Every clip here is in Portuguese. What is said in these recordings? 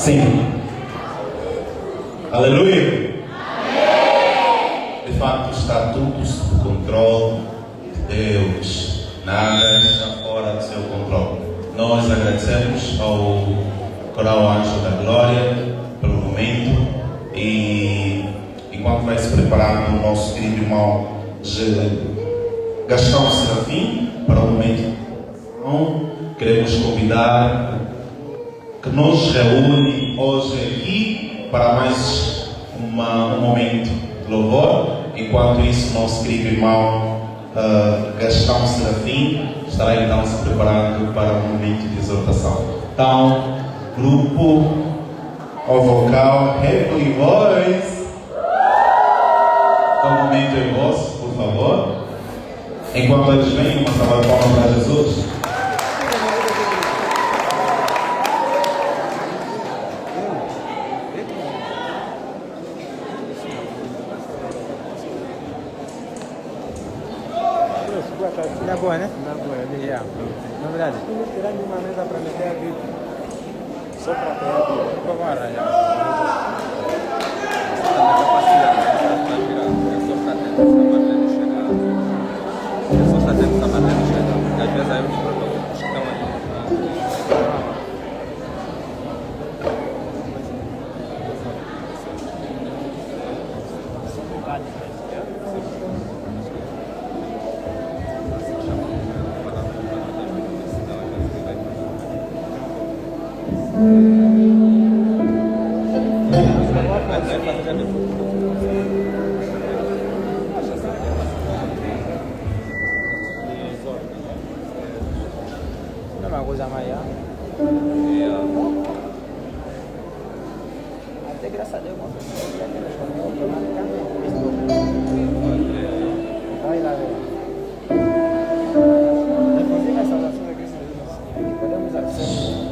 Sim. Aleluia. De fato está tudo sob controle de Deus. Nada está fora do seu controle. Nós agradecemos ao Coral Anjo da Glória pelo momento e enquanto vai se preparando o nosso querido irmão Gastão Serafim para o momento, queremos convidar que nos reúne hoje aqui para mais um momento de louvor. Enquanto isso, nosso querido irmão Gastão Serafim estará então se preparando para um momento de exortação. Então, grupo ao vocal Heavenly Voice, o momento é vosso, por favor. Enquanto eles vêm, uma salva de palmas para Jesus. Na boa, né? Na boa, na verdade. Vamos tirar de uma mesa para meter a vida. Só para ter a vida. Vamos arranjar. Na capacidade, para tirar. É só para ter essa maneira de chegar. É só para ter essa maneira de chegar. Porque às vezes aí os produtos estão ali. Uma coisa maior. Até graças a Deus, vai lá ver. Inclusive essa oração aqui, podemos acessar.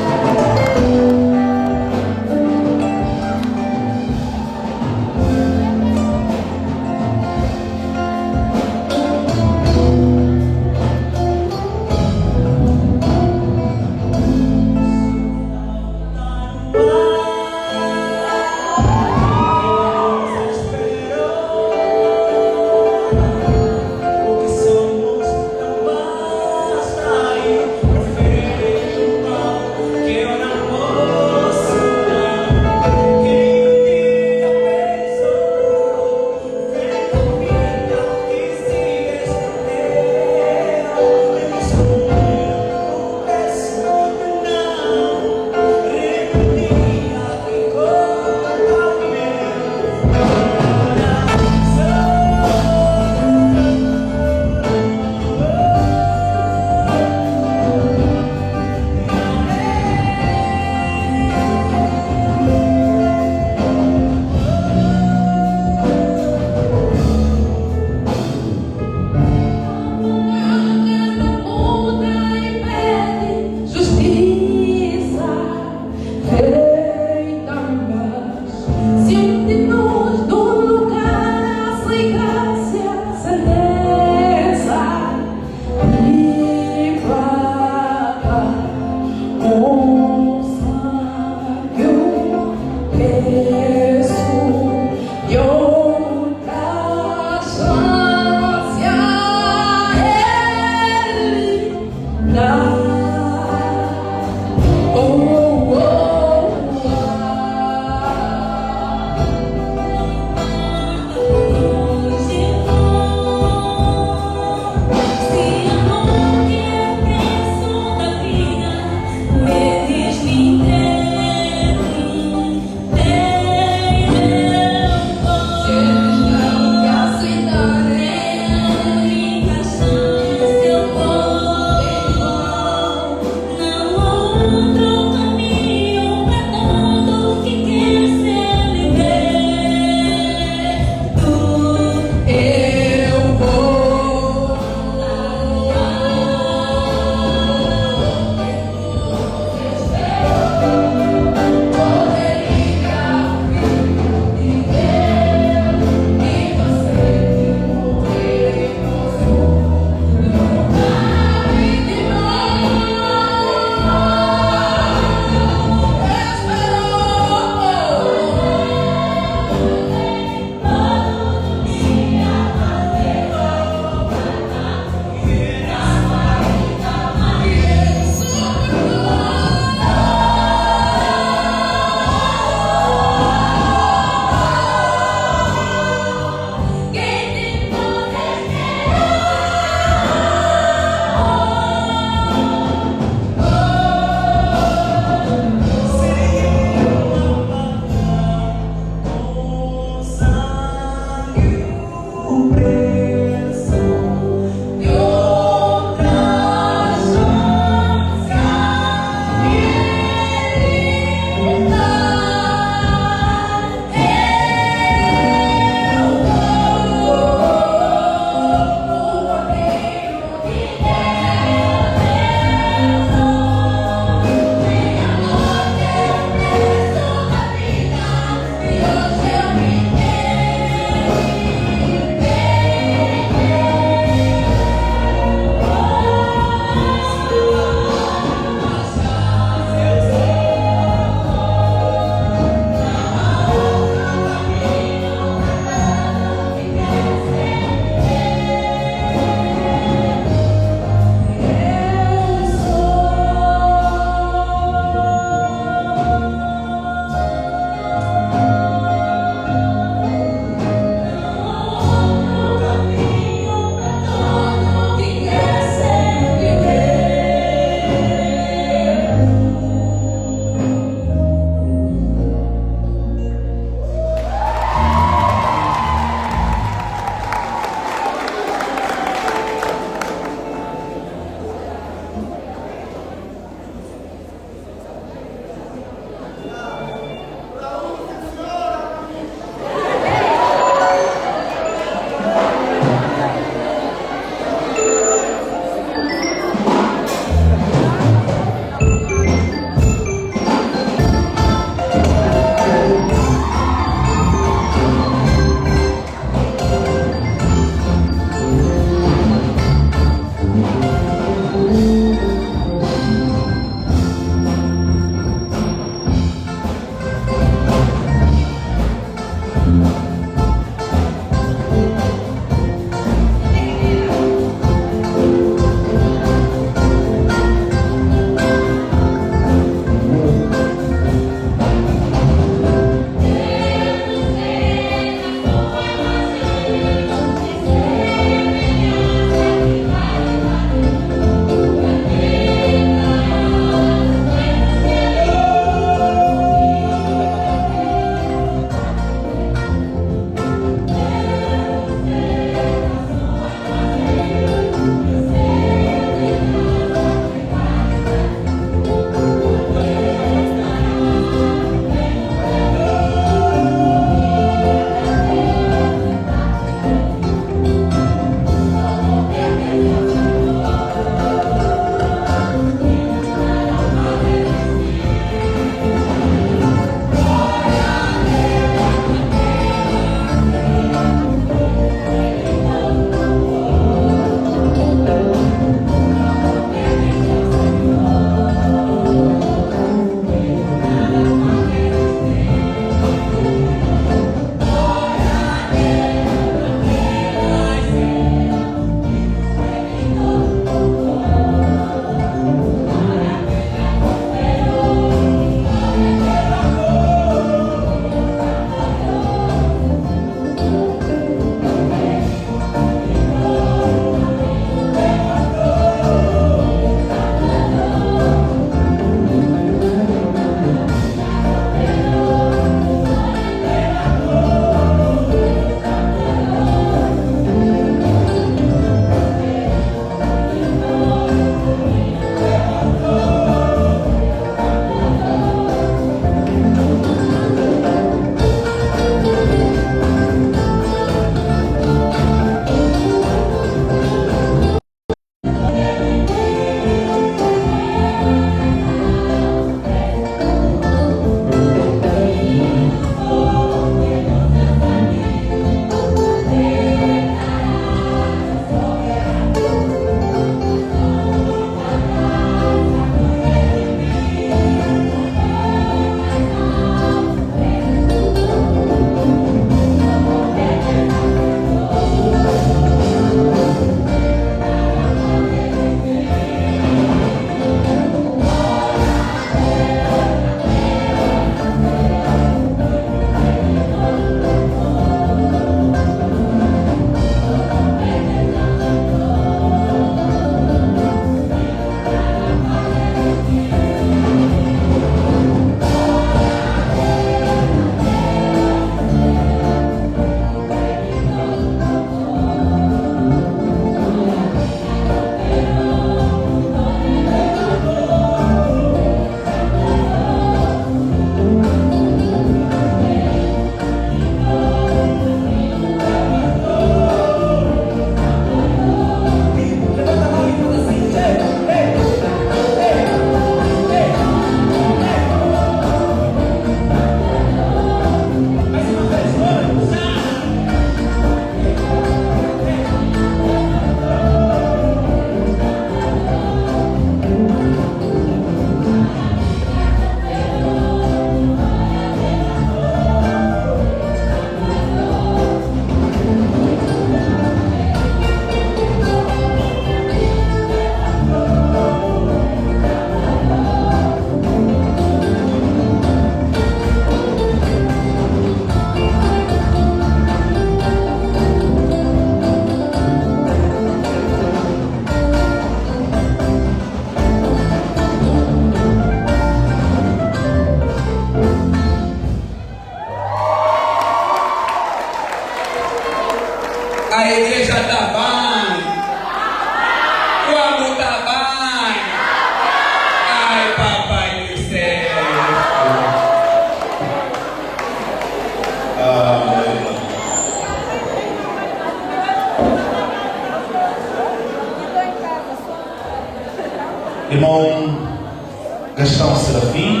Gastão Serafim,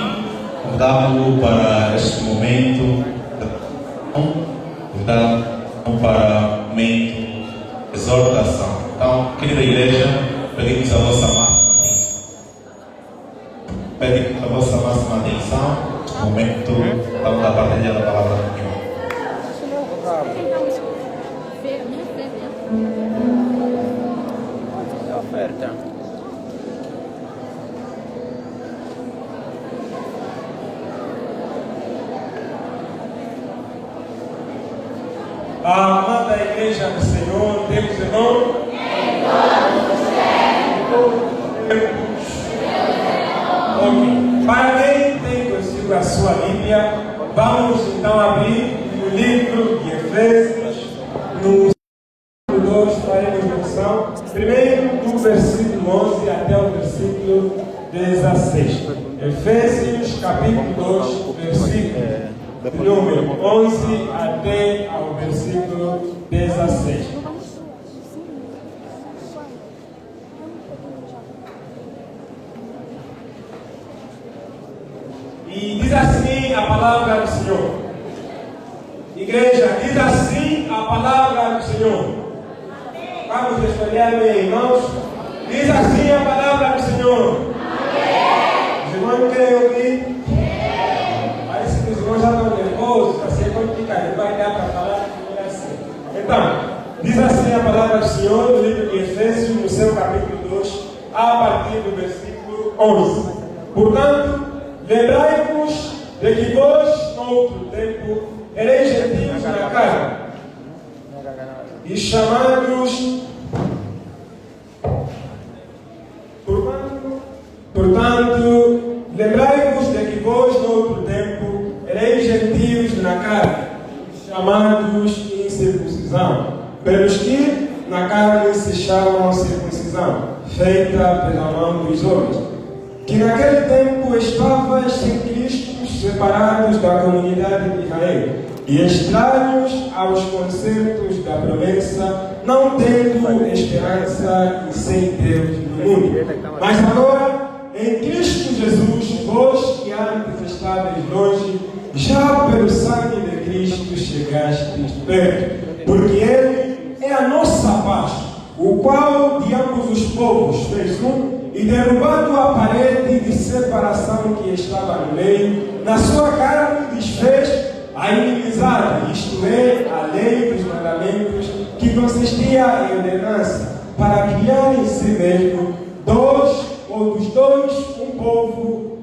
convidado para este momento, convidado para o momento de exortação. Então, querida igreja, pedimos a vossa máxima atenção. Pedimos a vossa máxima atenção no momento da partilha da palavra do Senhor. Oferta. A amada igreja do Senhor, temos irmão? Ok. Para quem tem consigo a sua Bíblia, vamos então abrir no livro de Efésios, no capítulo 2, faremos menção, primeiro do versículo 11 até o versículo 16. Efésios, capítulo 2, versículo número 11 até ao versículo 16. E diz assim a palavra do Senhor. Igreja, diz assim a palavra do Senhor. Vamos responder, meus irmãos. Diz assim a palavra do Senhor. Os irmãos querem ouvir? Parece que os irmãos já estão nervosos, assim é complicado, não vai dar para falar assim. Então, diz assim a palavra do Senhor no livro de Efésios, no seu capítulo 2, a partir do versículo 11. Portanto, lembrai-vos de que vós, no outro tempo, ereis gentios na carne, e chamados. Portanto, lembrai-vos de que vós, no outro tempo, ereis gentios na carne, chamados incircuncisão, pelos que na carne se chamam circuncisão, feita pela mão dos homens, que naquele tempo estavais sem Cristo, separados da comunidade de Israel, e estranhos aos concertos da promessa, não tendo esperança e sem Deus no mundo. Mas agora, em Cristo Jesus, vós que antes estáveis longe, já pelo sangue de Cristo chegastes perto, porque Ele é a nossa paz, o qual de ambos os povos fez um, e derrubando a parede de separação que estava no meio, na sua carne desfez a inimizade, isto é, a lei dos mandamentos, que consistia em ordenança, para criar em si mesmo dois um povo,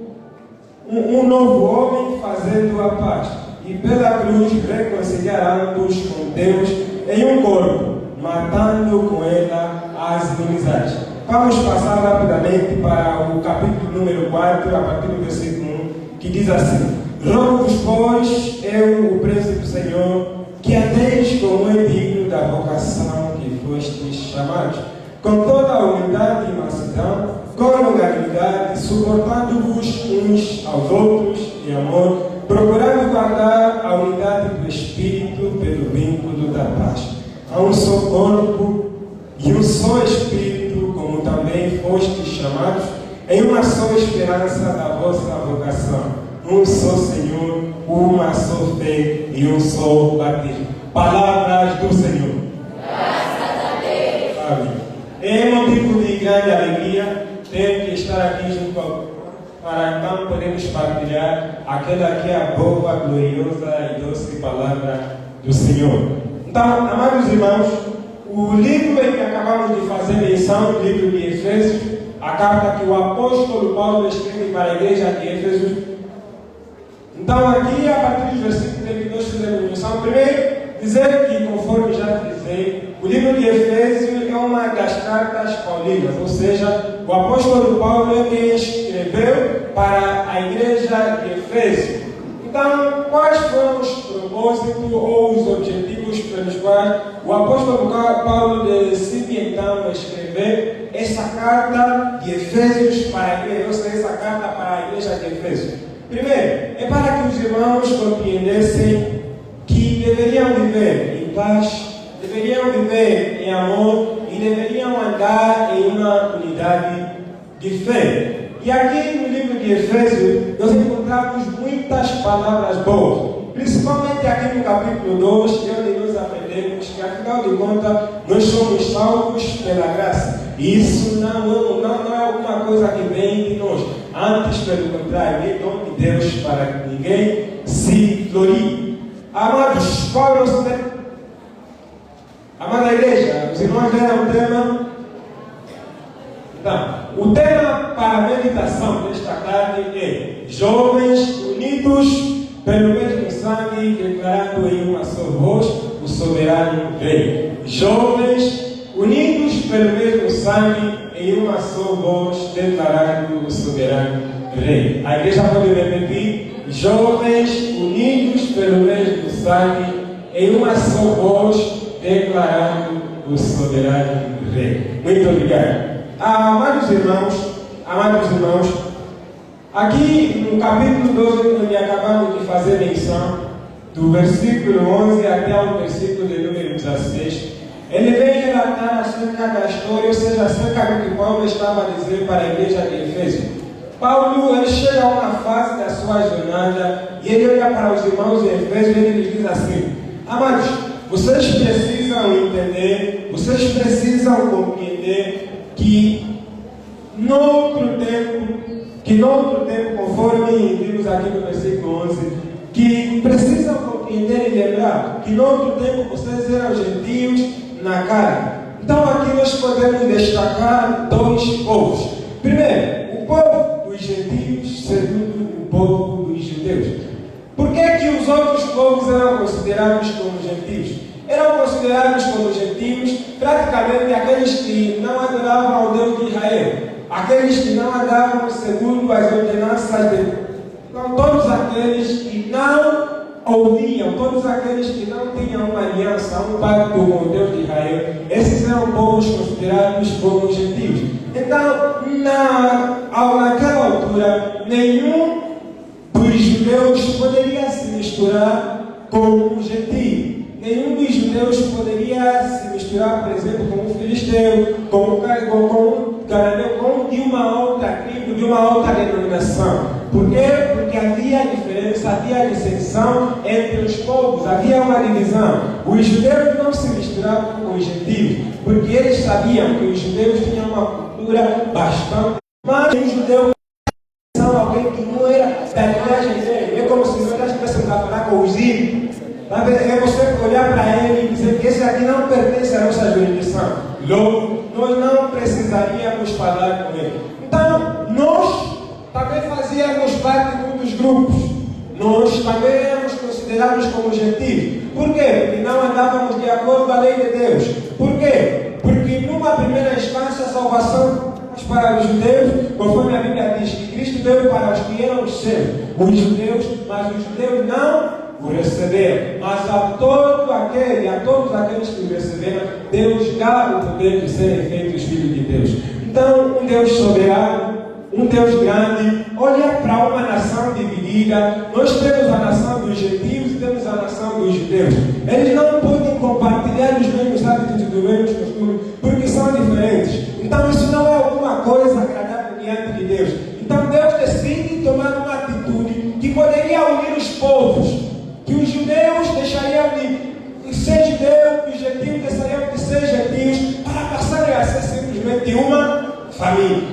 um novo homem, fazendo a paz, e pela cruz reconciliar ambos com Deus em um corpo, matando com ela as inimizades. Vamos passar rapidamente para o capítulo número 4, a partir do versículo 1, que diz assim: rogo-vos, pois, eu, o preço do Senhor, que ateis como é digno da vocação que fostes chamados, com toda a humildade e mansidão, com longanimidade, suportando-vos uns aos outros em amor, procurando guardar a unidade do Espírito pelo vínculo da paz. Há um só corpo e um só Espírito, como também fostes chamados, em uma só esperança da vossa vocação, um só Senhor, uma só fé e um só batismo. Palavras do Senhor. Graças a Deus. Amém. É motivo de grande alegria ter que estar aqui junto para então podermos partilhar aquela que é a boa, gloriosa e doce palavra do Senhor. Então, amados irmãos, o livro em que acabamos de fazer menção, o livro de Efésios, a carta que o apóstolo Paulo escreve para a igreja de Efésios. Então, aqui, a partir do versículo 32, fizemos menção. Primeiro, dizer que, conforme já dizei, o livro de Efésios é uma das cartas paulinas, ou seja, o apóstolo Paulo é quem escreveu para a igreja de Efésios. Então, quais foram os propósitos ou os objetivos pelos quais o apóstolo Paulo decide então escrever essa carta de Efésios para a igreja, ou seja, essa carta para a igreja de Efésios? Primeiro, é para que os irmãos compreendessem que deveriam viver em paz, deveriam viver em amor e deveriam andar em uma unidade de fé. E aqui no livro de Efésios, nós encontramos muitas palavras boas. Principalmente aqui no capítulo 2, onde nós aprendemos que, afinal de contas, nós somos salvos pela graça. E isso não é alguma coisa que vem de nós. Antes, pelo contrário, é dom de Deus para que ninguém se glorie. Amados, qual é o nosso tema? Amada igreja, os irmãos leram o tema? Então, o tema para a meditação desta tarde é Jovens unidos pelo mesmo sangue, declarando em uma só voz o soberano Rei. Jovens unidos pelo mesmo sangue, em uma só voz, declarando o soberano Rei. A igreja pode repetir: jovens unidos pelo mesmo sangue, em uma só voz, declarando o soberano Rei. Muito obrigado. Amados irmãos, aqui no capítulo 12, onde acabamos de fazer menção, do versículo 11 até o versículo de número 16, ele vem relatar acerca da história, ou seja, acerca do que Paulo estava a dizer para a igreja de Efésio. Paulo, ele chega a uma fase da sua jornada e ele olha para os irmãos de Efésio e ele lhes diz assim: amados, vocês precisam entender, vocês precisam compreender que noutro tempo, conforme vimos aqui no versículo 11, que precisam compreender e lembrar que noutro tempo vocês eram gentios na carne. Então aqui nós podemos destacar dois povos. Primeiro, o povo dos gentios, segundo o povo dos judeus. Por que os outros povos eram considerados como gentios? Eram considerados como gentios praticamente aqueles que não adoravam ao Deus de Israel, aqueles que não andavam segundo as ordenanças de Deus. Então, todos aqueles que não ouviam, todos aqueles que não tinham uma aliança, um pacto com o Deus de Israel, esses eram povos considerados como gentios. Então, naquela altura, nenhum dos judeus poderia se misturar com um gentio. Nenhum dos judeus poderia se misturar, por exemplo, com um filisteu, com um cananeu, com de uma outra tribo, de uma outra denominação. Por quê? Porque havia diferença, havia distinção entre os povos, havia uma divisão. Os judeus não se misturavam com os gentios, porque eles sabiam que os judeus tinham uma cultura bastante. Mas os judeus são alguém que não era da linhagem dele. É como se nós estivéssemos a falar com os ímpios. É você olhar para ele e dizer que esse aqui não pertence à nossa jurisdição. Logo, nós não precisaríamos falar com ele. Então, nós também fazíamos parte de um dos grupos. Nós também éramos considerados como gentios. Por quê? Porque não andávamos de acordo com a lei de Deus. Por quê? Porque numa primeira instância a salvação para os judeus, conforme a Bíblia diz, que Cristo veio para os que eram seus, os judeus, mas os judeus não o receberam. Mas a todos aqueles que o receberam, Deus dá o poder de serem feitos filhos de Deus. Então, um Deus soberano, um Deus grande, olha para uma nação dividida. Nós temos a nação dos gentios e temos a nação dos judeus. Eles não podem compartilhar os mesmos hábitos e os mesmos costumes, porque são diferentes. Então isso não é alguma coisa agradável diante de Deus. Então Deus decide tomar uma atitude que poderia unir os povos, que os judeus deixariam de ser judeus, que os gentios deixariam de ser gentios, para passarem a ser simplesmente uma família,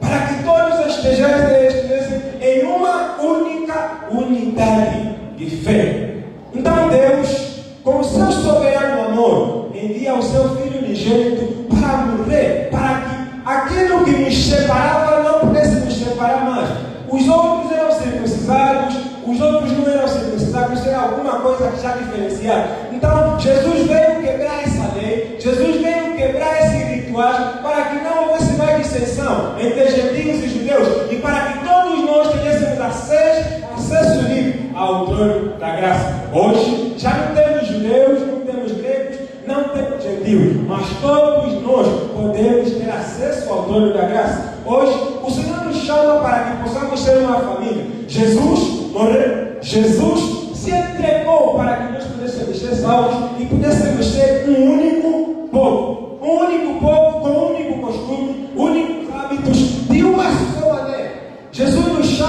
para que todos estivessem em uma única unidade de fé. Então Deus, com o seu soberano amor, envia o seu Filho unigênito para morrer, para que aquilo que nos separava não pudesse nos separar mais. Os outros eram circuncidados, os outros não eram circuncidados, isso era alguma coisa que já diferenciava. Então Jesus veio quebrar essa lei, Jesus veio quebrar esse ritual, para que não houvesse mais dissensão entre gentios e judeus, e para que todos nós tivéssemos acesso livre ao trono da graça. Hoje já não temos judeus, não temos gregos, não temos gentios, mas todos nós podemos ter acesso ao trono da graça. Hoje o Senhor nos chama para que possamos ser uma família. Jesus morreu, Jesus se entregou para que nós pudéssemos ser salvos e pudéssemos ser um único povo com um único costume, únicos hábitos, de uma só maneira. Jesus nos chama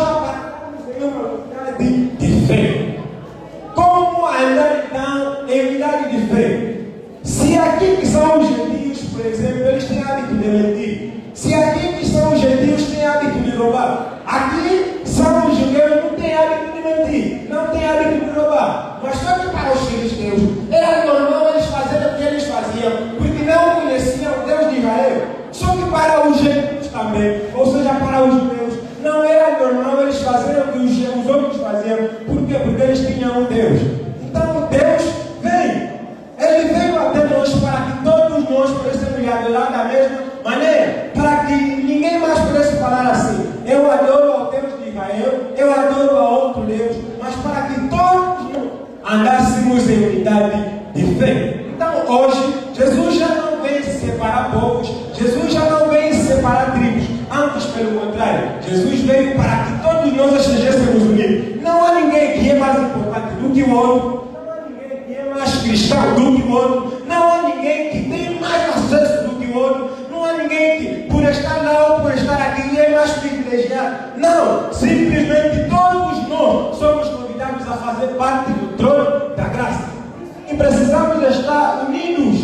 aqui que são os gentios, por exemplo, eles têm hábito de mentir. Se aqui que são os gentios têm hábito de roubar. Aqui são os judeus, não têm hábito de mentir, não têm hábito de roubar. Mas só que para os filisteus era normal eles fazerem o que eles faziam, porque não conheciam o Deus de Israel. Só que para os gentios também, ou seja, para os judeus, não era normal eles fazerem o que os outros faziam. Por quê? Porque eles tinham um Deus. Então Deus veio. Ele veio até nós para que todos nós pudéssemos lhe adorar da mesma maneira. Para que ninguém mais pudesse falar assim: eu adoro ao Deus de Israel, eu adoro a outro Deus. Mas para que todos andássemos em unidade de fé. Então hoje, Jesus já não vem separar povos, Jesus já não vem separar tribos. Antes, pelo contrário, Jesus veio para que todos nós estejamos unidos. Não há ninguém que é mais importante do que o outro. Não há ninguém que é mais cristão do que o outro. Não há ninguém que tem mais acesso do que o outro. Não há ninguém que, por estar lá ou por estar aqui, é mais privilegiado. Não, simplesmente todos nós somos convidados a fazer parte do trono da graça. E precisamos estar unidos.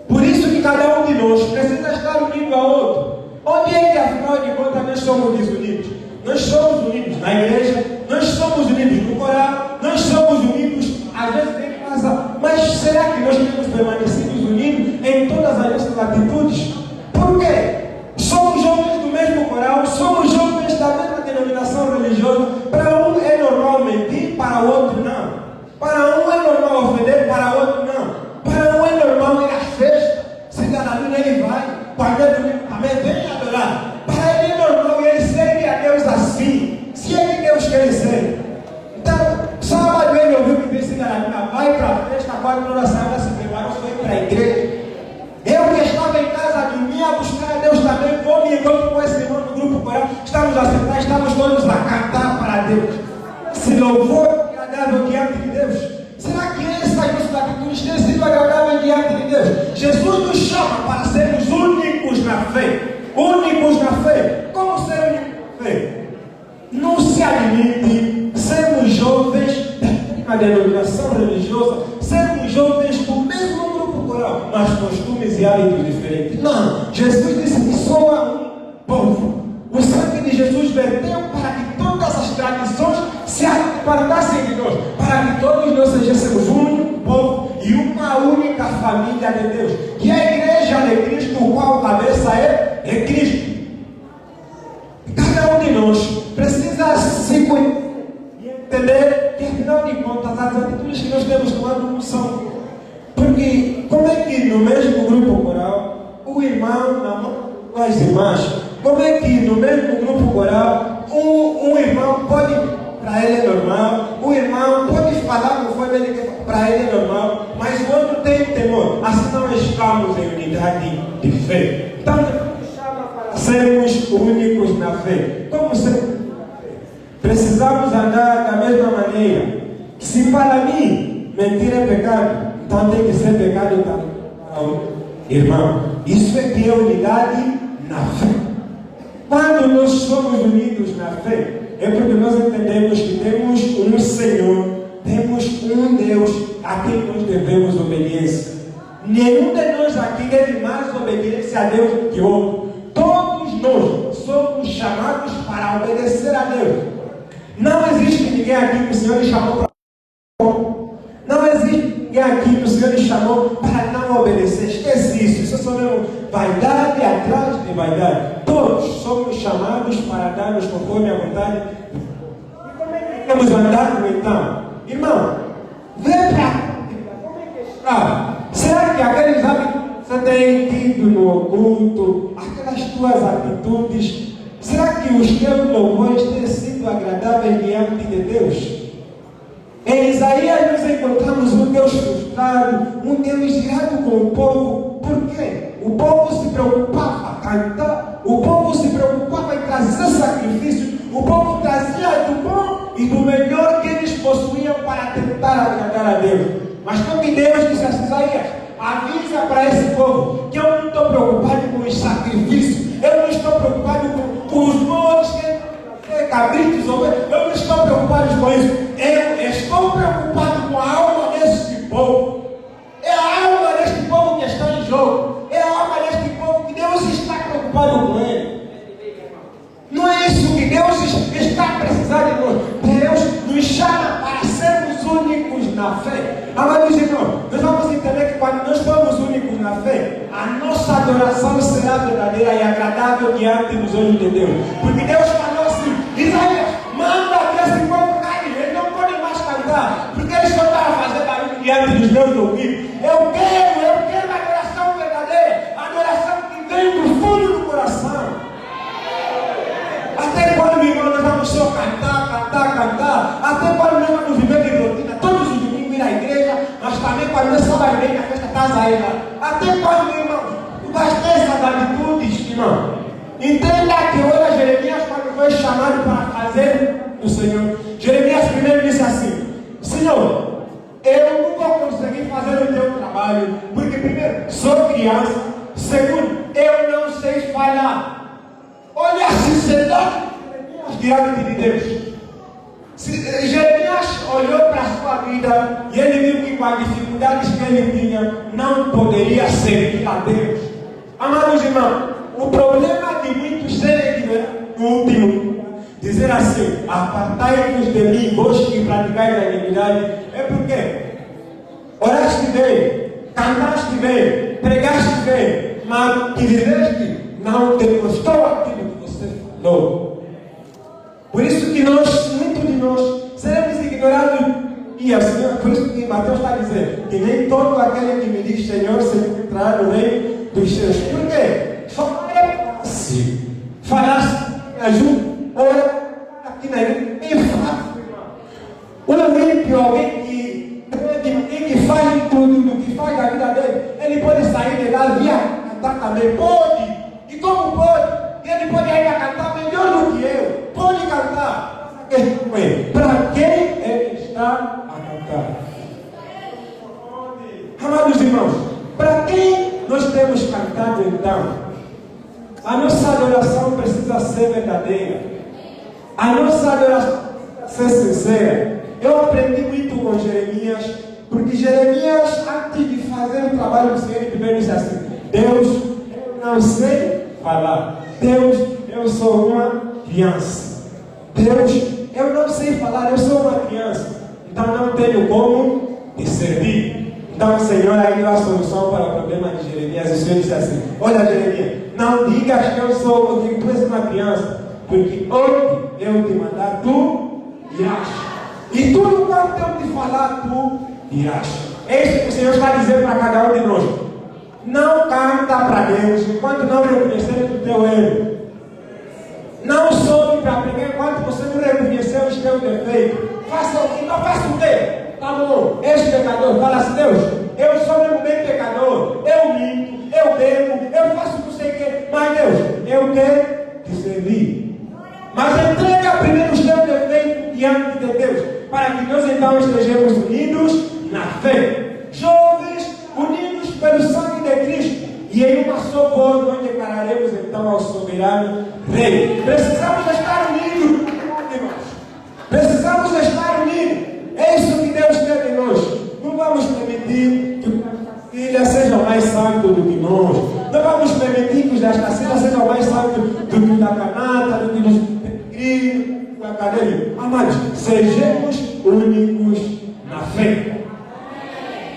Por isso que cada um de nós precisa estar unido ao outro. Onde é que, afinal de contas, nós somos desunidos? Nós somos unidos na igreja, nós somos unidos no coral, nós somos unidos, às vezes, em casa. Mas será que nós temos permanecido unidos em todas as nossas atitudes? Por quê? Somos jovens do mesmo coral, somos jovens da mesma denominação religiosa. Para um é normal mentir, para o outro não. Para um é normal ofender, para o outro não. Para um é normal ir à festa, se garantir ele vai, quando é domingo também vem adorar. Para ele é normal e ele serve a Deus assim, se é que Deus quer ser. Então, sábado ele ouviu que disse: vai para a festa, 4 horas da se preparou, foi para a igreja. Eu que estava em casa, dormia a buscar a Deus também, vou me encontro com esse irmão do grupo coral, estamos a sentar, estamos todos a cantar para Deus. Se louvor agradável diante de Deus. Será que essas nossas atitudes têm sido agradáveis diante de Deus? Jesus nos chama para sermos únicos na fé. Únicos na fé. Como ser únicos na fé? Não se admite sermos jovens da denominação religiosa, sermos jovens do mesmo grupo coral, mas costumes e hábitos diferentes. Não, Jesus disse que só há um povo. O sangue de Jesus verteu para que todas as tradições se apartassem de nós, para que todos nós sejamos um único povo e uma única família de Deus, que é a igreja de Cristo, o qual a cabeça é Cristo. Cada um de nós precisa se cuidar e entender que, afinal de contas, as atitudes que nós temos tomado não são. Porque como é que no mesmo grupo coral, o irmão namora com as irmãs? Como é que no mesmo grupo coral, um irmão pode, para ele é normal, o irmão pode falar conforme ele quer, para ele é normal, mas o outro tem temor? Assim não estamos em unidade de fé. Então, Deus chama para sermos únicos na fé. Como ser? Precisamos andar da mesma maneira. Se para mim mentir é pecado, então tem que ser pecado também para o irmão. Isso é que é unidade na fé. Quando nós somos unidos na fé, é porque nós entendemos que temos um Senhor, temos um Deus a quem nós devemos obediência. Nenhum de nós aqui deve mais obediência a Deus do que outro. Todos nós somos chamados para obedecer a Deus. Não existe ninguém aqui que o Senhor lhe chamou para. Não existe ninguém aqui que o Senhor lhe chamou para não obedecer. Esquece isso. Isso é só mesmo vaidade atrás de vaidade. Todos somos chamados para darmos conforme a vontade. E como é que temos andado então? Irmão, vê para como é que está. Será que aqueles hábitos que você tem tido no oculto, aquelas tuas atitudes, será que os teus louvores têm sido agradáveis diante de Deus? Em Isaías nós encontramos um Deus frustrado, um Deus irado com o povo. Por quê? O povo se preocupava em cantar, o povo se preocupava em trazer sacrifício, o povo trazia do bom e do melhor que eles possuíam para tentar agradar a Deus. Mas como Deus disse a Isaías: avisa para esse povo que eu não estou preocupado com os sacrifícios, eu não estou preocupado com os bois, cabritos, eu não estou preocupado com isso. Eu estou preocupado com a alma desse povo. É a alma deste povo fé. Amados irmãos, nós vamos entender que quando nós formos únicos na fé, a nossa adoração será verdadeira e agradável diante dos olhos de Deus. Porque Deus falou assim: Isaías, manda que esse povo caia, eles não podem mais cantar, porque eles só estão a fazer barulho diante dos meus ouvidos. Eu quero a adoração verdadeira, a adoração que vem do fundo do coração. Até quando, irmão, nós vamos só cantar? Até quando nós vamos viver de rotina? Todos os domingos ir à igreja, mas também quando nós somos à igreja, a festa está aí lá. Até quando, irmão? Tu vais ter essas atitudes, irmão. Entenda que olha Jeremias quando foi chamado para fazer o Senhor. Jeremias primeiro disse assim: Senhor, eu não vou conseguir fazer o teu trabalho, porque primeiro, sou criança. Segundo, eu não sei falar. Olha a sinceridade diante de Deus. Jeremias olhou para a sua vida e ele viu que com as dificuldades que ele tinha, não poderia servir a Deus. Amados irmãos, o problema de muitos serem no último, dizer assim: apartai-vos de mim, vós que praticais a iniquidade, é porque oraste bem, cantaste bem, pregaste bem, mas que dizeste não te gostou aquilo que você falou. Por isso que muitos de nós, seremos ignorados. E assim, por isso que Mateus está dizendo que nem todo aquele que me diz Senhor, Senhor, entrará no reino dos céus. Por quê? Só é fácil. Falasse, ajuda, ora, aqui na igreja, é fácil. Um ímpio, alguém que faz tudo do que faz a vida dele, ele pode sair de lá via cantar também. Pode. E como pode? Ele pode ainda cantar melhor do que eu. Pode cantar. Para quem ele está a cantar? Amados irmãos, para quem nós temos cantado então? A nossa adoração precisa ser verdadeira. A nossa adoração precisa ser sincera. Eu aprendi muito com Jeremias, porque Jeremias, antes de fazer o trabalho do Senhor, ele primeiro disse assim: Deus, eu não sei falar. Deus, eu sou uma criança. Deus, eu não sei falar, eu sou uma criança. Então não tenho como te servir. Então o Senhor aí deu a solução para o problema de Jeremias. O Senhor disse assim: olha Jeremias, não digas que eu sou, que tu és uma criança, porque onde eu te mandar, tu irás. E tudo quanto eu te falar, tu irás. É isso que o Senhor está dizendo para cada um de nós. Não canta para Deus enquanto não reconhecer o teu erro. Não sobe para pregar enquanto você não reconhecer os teus defeitos. Então faça o quê? Tá bom, és pecador. Fala assim: Deus, eu sou mesmo bem pecador. Eu minto, eu bebo, eu faço não sei o quê. Mas Deus, eu quero te servir. Mas entrega primeiro os teus defeitos diante de Deus, para que nós então estejamos unidos na fé. Jovens, unidos pelo sangue de Cristo, e em uma só voz nós declararemos então ao soberano Rei. Precisamos estar unidos, irmãos. Precisamos estar unidos. É isso que Deus quer de nós. Não vamos permitir que os filhos sejam mais santos do que nós. Não vamos permitir que os das cacinas sejam mais santos do que os da canata, do que os peregrinos, do acadêmico. Amados, sejamos únicos na fé.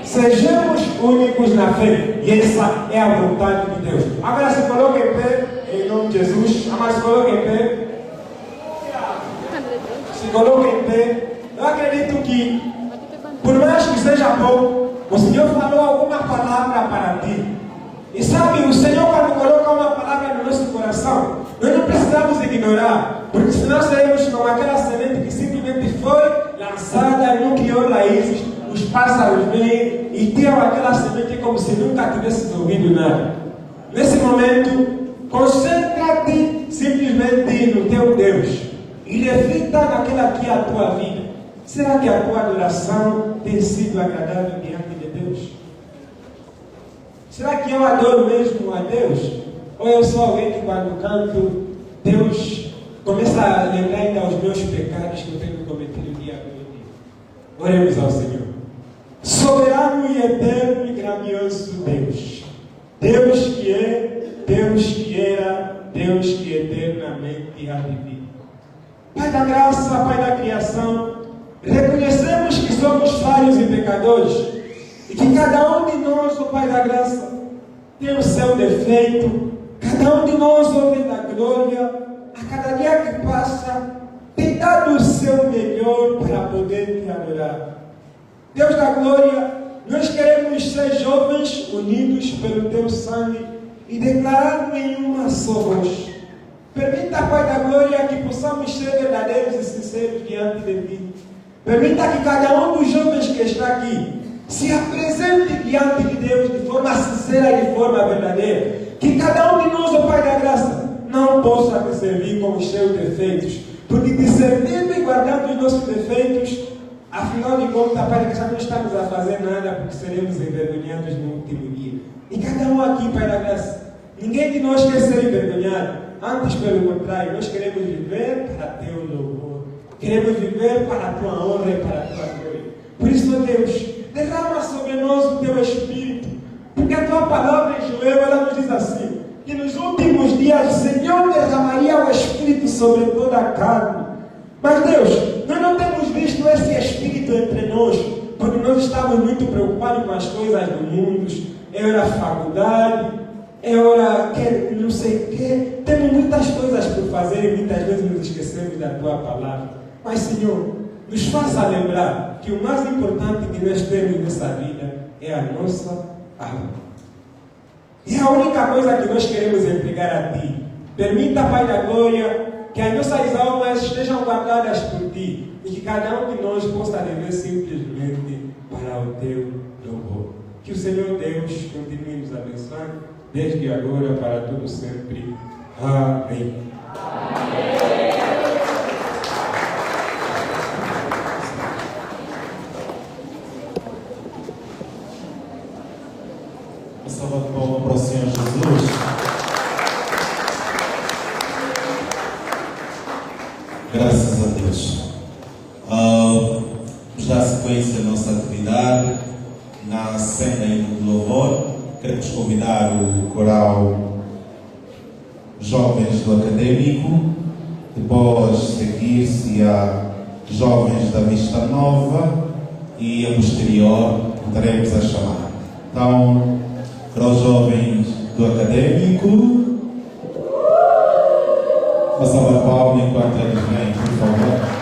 Sejamos únicos na fé. E essa é a vontade de Deus. Agora se coloque em pé, em nome de Jesus. Agora se coloque em pé. Se coloque em pé. Eu acredito que, por mais que seja pouco, o Senhor falou alguma palavra para ti. E sabe, o Senhor quando coloca uma palavra no nosso coração, nós não precisamos ignorar. Porque senão seremos como aquela semente que simplesmente foi lançada, não criou raízes. Os pássaros vêm e tiram aquela semente como se nunca tivesse ouvido nada. Nesse momento, concentra-te simplesmente no teu Deus e reflita naquela que é a tua vida. Será que a tua adoração tem sido agradável diante de Deus? Será que eu adoro mesmo a Deus? Ou eu sou alguém que quando canto, Deus começa a lembrar ainda os meus pecados que eu tenho cometido dia após dia? Oremos ao Senhor. Soberano e eterno e grandioso Deus. Deus que é, Deus que era, Deus que eternamente há de vir. Pai da graça, Pai da criação, reconhecemos que somos falhos e pecadores, e que cada um de nós, ó Pai da graça, tem o seu defeito, cada um de nós, ó Deus da glória, a cada dia que passa, tem dado o seu melhor para poder te adorar. Deus da glória, nós queremos ser jovens unidos pelo teu sangue e declarar em uma só voz. Permita, Pai da glória, que possamos ser verdadeiros e sinceros diante de ti. Permita que cada um dos jovens que está aqui se apresente diante de Deus de forma sincera e de forma verdadeira. Que cada um de nós, ó Pai da graça, não possa te servir com os seus defeitos, porque discernindo e guardando os nossos defeitos, afinal de contas, Pai da graça, não estamos a fazer nada, porque seremos envergonhados no último dia. E cada um aqui, Pai da graça, ninguém de nós quer ser envergonhado. Antes, pelo contrário, nós queremos viver para teu louvor. Queremos viver para a tua honra e para a tua glória. Por isso, ó Deus, derrama sobre nós o teu Espírito. Porque a tua palavra em Joel, ela nos diz assim, que nos últimos dias o Senhor derramaria o Espírito sobre toda a carne. Mas Deus, nós não temos visto esse Espírito entre nós, porque nós estamos muito preocupados com as coisas do mundo. É hora faculdade, é hora que não sei o quê. Temos muitas coisas por fazer e muitas vezes nos esquecemos da tua palavra. Mas Senhor, nos faça lembrar que o mais importante que nós temos nessa vida é a nossa alma. E a única coisa que nós queremos entregar a Ti. Permita, Pai da glória, que as nossas almas estejam guardadas por Ti e que cada um de nós possa viver simplesmente para o Teu louvor. Que o Senhor Deus continue nos abençoando, desde agora para todo sempre. Amém. Uma salva de palmas para o Senhor Jesus. Graças a Deus. Vamos dar sequência à nossa atividade na cena de louvor. Queremos convidar o coral Jovens do Académico, depois seguir-se a Jovens da Vista Nova e a posterior estaremos a chamar. Então, para os Jovens do Académico, uma salva de palmas enquanto eles vêm, por favor.